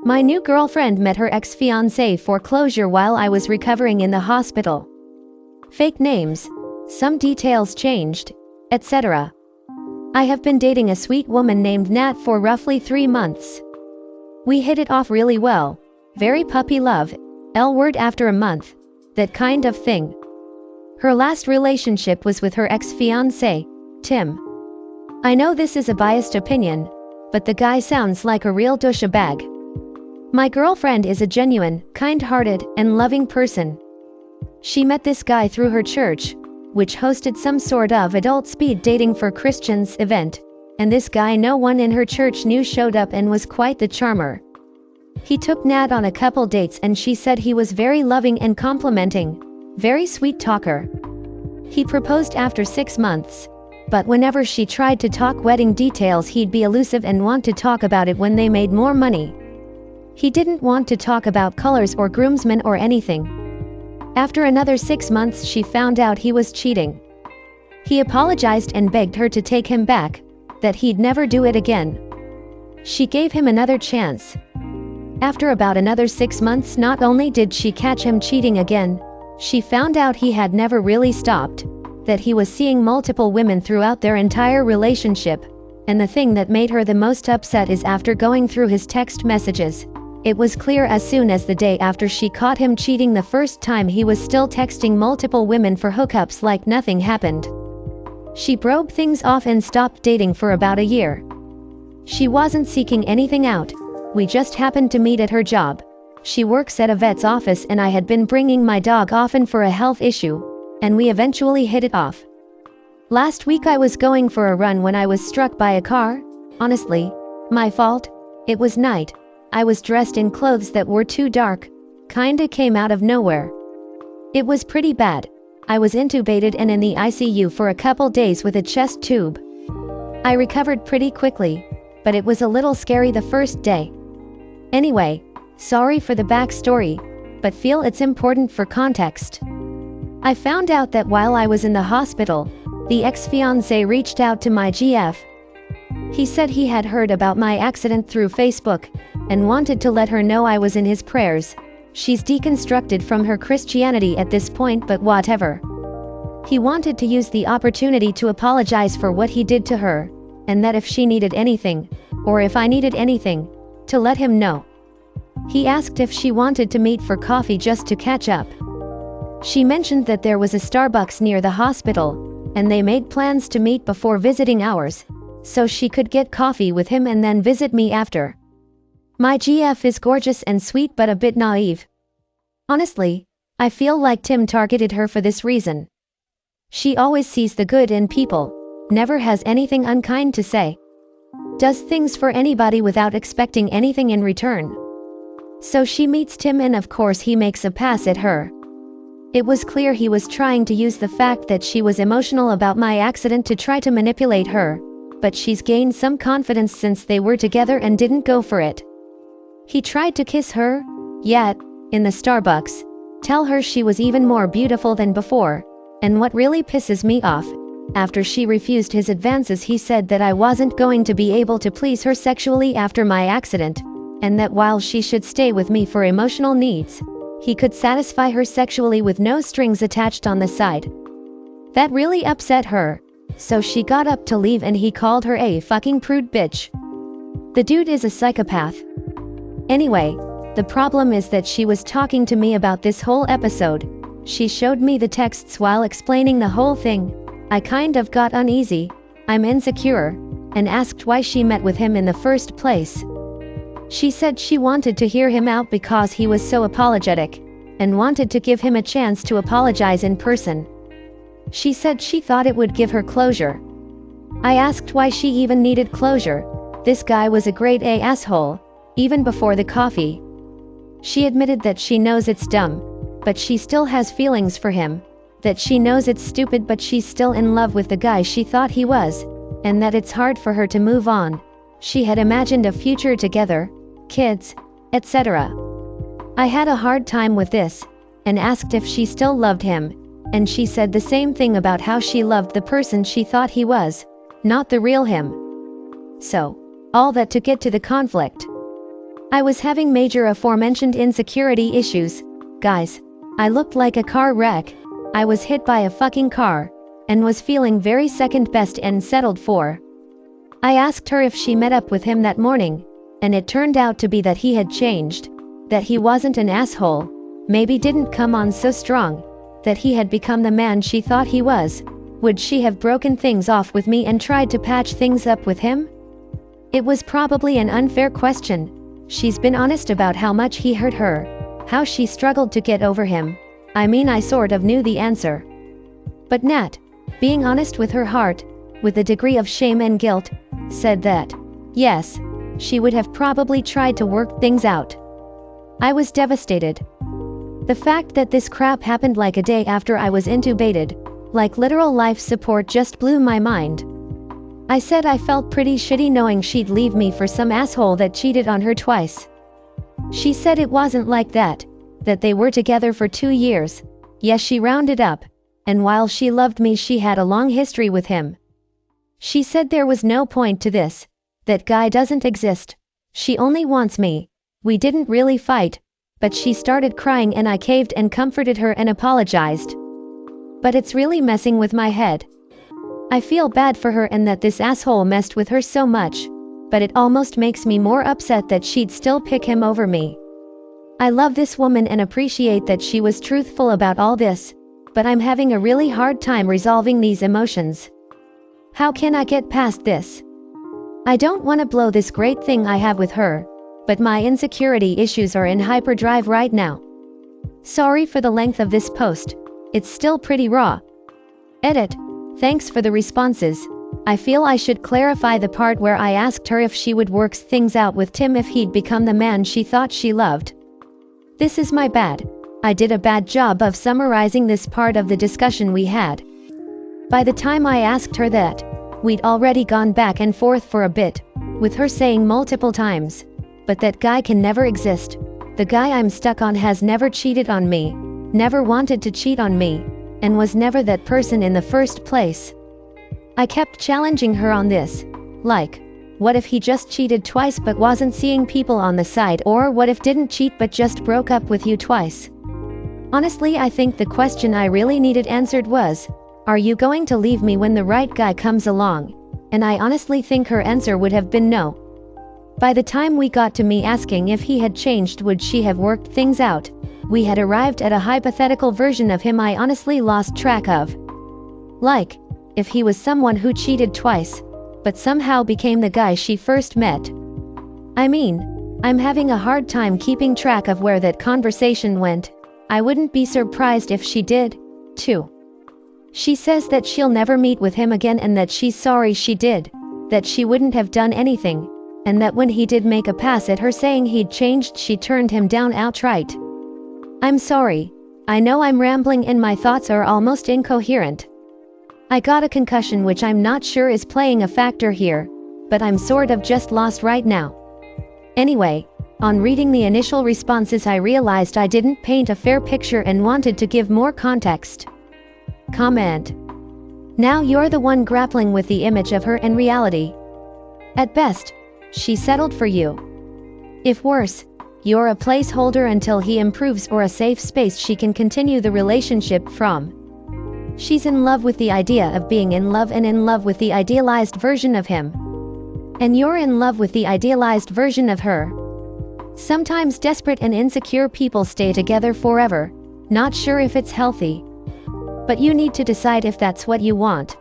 My new girlfriend met her ex-fiancé for closure while I was recovering in the hospital. Fake names, some details changed, etc. I have been dating a sweet woman named Nat for roughly 3 months. We hit it off really well, very puppy love, L-word after a month, that kind of thing. Her last relationship was with her ex-fiancé, Tim. I know this is a biased opinion, but the guy sounds like a real douchebag. My girlfriend is a genuine, kind-hearted, and loving person. She met this guy through her church, which hosted some sort of adult speed dating for Christians event, and this guy no one in her church knew showed up and was quite the charmer. He took Nat on a couple dates and she said he was very loving and complimenting, very sweet talker. He proposed after 6 months, but whenever she tried to talk wedding details he'd be elusive and want to talk about it when they made more money. He didn't want to talk about colors or groomsmen or anything. After another 6 months she found out he was cheating. He apologized and begged her to take him back, that he'd never do it again. She gave him another chance. After about another 6 months not only did she catch him cheating again, she found out he had never really stopped, that he was seeing multiple women throughout their entire relationship, and the thing that made her the most upset is after going through his text messages, it was clear as soon as the day after she caught him cheating the first time he was still texting multiple women for hookups like nothing happened. She broke things off and stopped dating for about a year. She wasn't seeking anything out, we just happened to meet at her job. She works at a vet's office and I had been bringing my dog often for a health issue, and we eventually hit it off. Last week I was going for a run when I was struck by a car. Honestly, my fault. It was night. I was dressed in clothes that were too dark, kinda came out of nowhere. It was pretty bad. I was intubated and in the ICU for a couple days with a chest tube. I recovered pretty quickly, but it was a little scary the first day. Anyway, sorry for the backstory, but feel it's important for context. I found out that while I was in the hospital, the ex-fiancé reached out to my GF. He said he had heard about my accident through Facebook, and wanted to let her know I was in his prayers. She's deconstructed from her Christianity at this point, but whatever. He wanted to use the opportunity to apologize for what he did to her, and that if she needed anything, or if I needed anything, to let him know. He asked if she wanted to meet for coffee just to catch up. She mentioned that there was a Starbucks near the hospital, and they made plans to meet before visiting hours, so she could get coffee with him and then visit me after. My GF is gorgeous and sweet but a bit naive. Honestly, I feel like Tim targeted her for this reason. She always sees the good in people, never has anything unkind to say. Does things for anybody without expecting anything in return. So she meets Tim and of course he makes a pass at her. It was clear he was trying to use the fact that she was emotional about my accident to try to manipulate her, but she's gained some confidence since they were together and didn't go for it. He tried to kiss her, yet, in the Starbucks, tell her she was even more beautiful than before, and what really pisses me off, after she refused his advances he said that I wasn't going to be able to please her sexually after my accident, and that while she should stay with me for emotional needs, he could satisfy her sexually with no strings attached on the side. That really upset her, so she got up to leave and he called her a fucking prude bitch. The dude is a psychopath. Anyway, the problem is that she was talking to me about this whole episode. She showed me the texts while explaining the whole thing. I kind of got uneasy, I'm insecure, and asked why she met with him in the first place. She said she wanted to hear him out because he was so apologetic, and wanted to give him a chance to apologize in person. She said she thought it would give her closure. I asked why she even needed closure. This guy was a grade A asshole, even before the coffee. She admitted that she knows it's dumb, but she still has feelings for him, that she knows it's stupid but she's still in love with the guy she thought he was, and that it's hard for her to move on. She had imagined a future together, kids, etc. I had a hard time with this, and asked if she still loved him, and she said the same thing about how she loved the person she thought he was, not the real him. So, all that to get to the conflict. I was having major aforementioned insecurity issues. Guys, I looked like a car wreck. I was hit by a fucking car, and was feeling very second best and settled for. I asked her if she met up with him that morning, and it turned out to be that he had changed, that he wasn't an asshole, maybe didn't come on so strong, that he had become the man she thought he was. Would she have broken things off with me and tried to patch things up with him? It was probably an unfair question. She's been honest about how much he hurt her, how she struggled to get over him. I mean, I sort of knew the answer. But Nat, being honest with her heart, with a degree of shame and guilt, said that, yes, she would have probably tried to work things out. I was devastated. The fact that this crap happened like a day after I was intubated, like literal life support, just blew my mind. I said I felt pretty shitty knowing she'd leave me for some asshole that cheated on her twice. She said it wasn't like that, that they were together for 2 years. Yes, she rounded up, and while she loved me, she had a long history with him. She said there was no point to this, that guy doesn't exist. She only wants me. We didn't really fight, but she started crying and I caved and comforted her and apologized. But it's really messing with my head. I feel bad for her and that this asshole messed with her so much, but it almost makes me more upset that she'd still pick him over me. I love this woman and appreciate that she was truthful about all this, but I'm having a really hard time resolving these emotions. How can I get past this? I don't want to blow this great thing I have with her, but my insecurity issues are in hyperdrive right now. Sorry for the length of this post. It's still pretty raw. Edit. Thanks for the responses. I feel I should clarify the part where I asked her if she would work things out with Tim if he'd become the man she thought she loved. This is my bad. I did a bad job of summarizing this part of the discussion we had. By the time I asked her that, we'd already gone back and forth for a bit, with her saying multiple times, but that guy can never exist. The guy I'm stuck on has never cheated on me, never wanted to cheat on me, and was never that person in the first place. I kept challenging her on this, like, what if he just cheated twice but wasn't seeing people on the side, or what if didn't cheat but just broke up with you twice? Honestly, I think the question I really needed answered was, are you going to leave me when the right guy comes along? And I honestly think her answer would have been no. By the time we got to me asking if he had changed, would she have worked things out, we had arrived at a hypothetical version of him I honestly lost track of. Like, if he was someone who cheated twice, but somehow became the guy she first met. I mean, I'm having a hard time keeping track of where that conversation went. I wouldn't be surprised if she did, too. She says that she'll never meet with him again and that she's sorry she did, that she wouldn't have done anything, and that when he did make a pass at her saying he'd changed, she turned him down outright. I'm sorry. I know I'm rambling and my thoughts are almost incoherent. I got a concussion, which I'm not sure is playing a factor here, but I'm sort of just lost right now. Anyway, on reading the initial responses, I realized I didn't paint a fair picture and wanted to give more context. Comment. Now you're the one grappling with the image of her and reality. At best, she settled for you. If worse, you're a placeholder until he improves or a safe space she can continue the relationship from. She's in love with the idea of being in love and in love with the idealized version of him. And you're in love with the idealized version of her. Sometimes desperate and insecure people stay together forever, not sure if it's healthy. But you need to decide if that's what you want.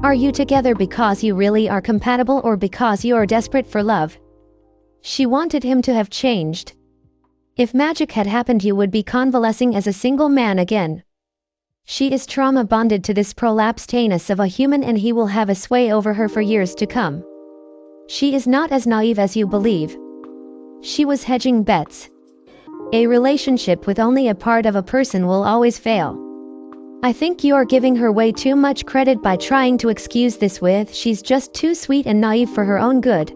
Are you together because you really are compatible or because you're desperate for love? She wanted him to have changed. If magic had happened, you would be convalescing as a single man again. She is trauma bonded to this prolapsed anus of a human and he will have a sway over her for years to come. She is not as naive as you believe. She was hedging bets. A relationship with only a part of a person will always fail. I think you're giving her way too much credit by trying to excuse this with she's just too sweet and naive for her own good.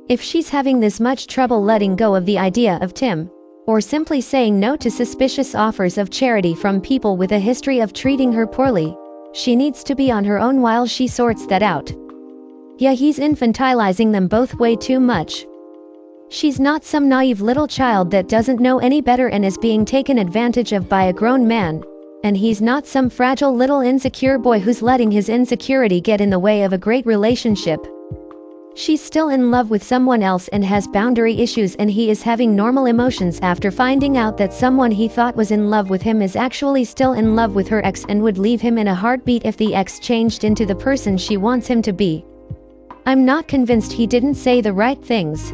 If she's having this much trouble letting go of the idea of Tim, or simply saying no to suspicious offers of charity from people with a history of treating her poorly, she needs to be on her own while she sorts that out. Yeah, he's infantilizing them both way too much. She's not some naive little child that doesn't know any better and is being taken advantage of by a grown man. And he's not some fragile little insecure boy who's letting his insecurity get in the way of a great relationship. She's still in love with someone else and has boundary issues, and he is having normal emotions after finding out that someone he thought was in love with him is actually still in love with her ex and would leave him in a heartbeat if the ex changed into the person she wants him to be. I'm not convinced he didn't say the right things.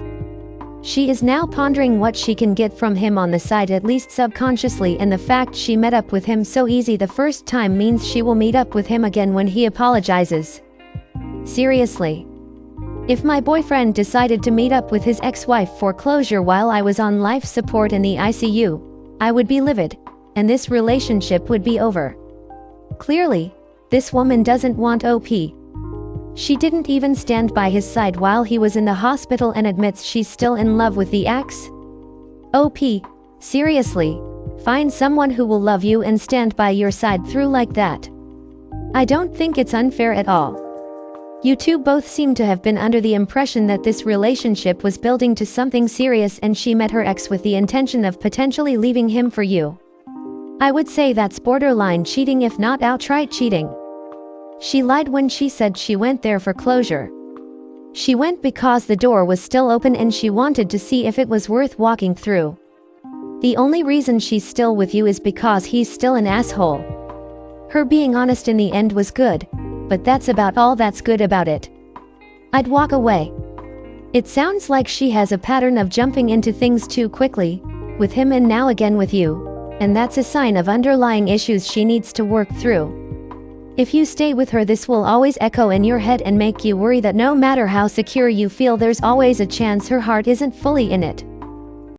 She is now pondering what she can get from him on the side, at least subconsciously, and the fact she met up with him so easy the first time means she will meet up with him again when he apologizes. Seriously. If my boyfriend decided to meet up with his ex-wife for closure while I was on life support in the ICU, I would be livid, and this relationship would be over. Clearly, this woman doesn't want OP. She didn't even stand by his side while he was in the hospital and admits she's still in love with the ex? OP, seriously, find someone who will love you and stand by your side through like that. I don't think it's unfair at all. You two both seem to have been under the impression that this relationship was building to something serious, and she met her ex with the intention of potentially leaving him for you. I would say that's borderline cheating, if not outright cheating. She lied when she said she went there for closure. She went because the door was still open and she wanted to see if it was worth walking through. The only reason she's still with you is because he's still an asshole. Her being honest in the end was good, but that's about all that's good about it. I'd walk away. It sounds like she has a pattern of jumping into things too quickly, with him and now again with you, and that's a sign of underlying issues she needs to work through. If you stay with her, this will always echo in your head and make you worry that no matter how secure you feel, there's always a chance her heart isn't fully in it.